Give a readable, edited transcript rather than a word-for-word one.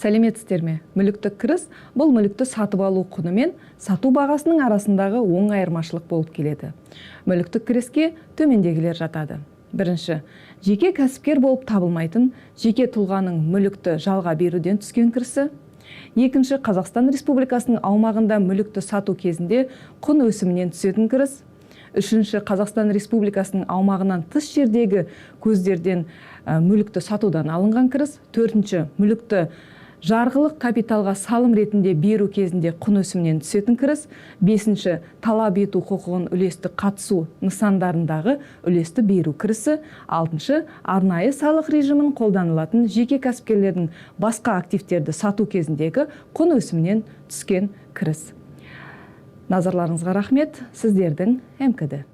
Сәлеметсіздер ме? Мүліктік кіріс бұл мүлікті сатып алу құны мен сату бағасының арасындағы оң айырмашылық болып келеді. Мүліктік кіріске төмендегілер жатады. Бірінші, жеке кәсіпкер болып табылмайтын жеке тұлғаның мүлікті жалға беруден түскен кірісі. Екінші, Қазақстан Республикасының аумағында мүлікті сату кезінде құн өсімінен түсетін кіріс. Үшінші, Қазақстан Республикасының аумағынан тыс жердегі көздерден мүлікті сатудан алынған кіріс. Төртінші, мүлікті жарғылық капиталға салым ретінде беру кезінде құн өсімінен түсетін кіріс. Бесінші, талап ету құқығын үлесті қатысу нысандарындағы үлесті беру кірісі. Алтыншы, арнайы салық режимін қолданылатын жеке кәсіпкерлердің басқа активтерді сату кезіндегі құн өсімінен түскен кіріс. Назарларыңызға рахмет. Сіздердің МКД.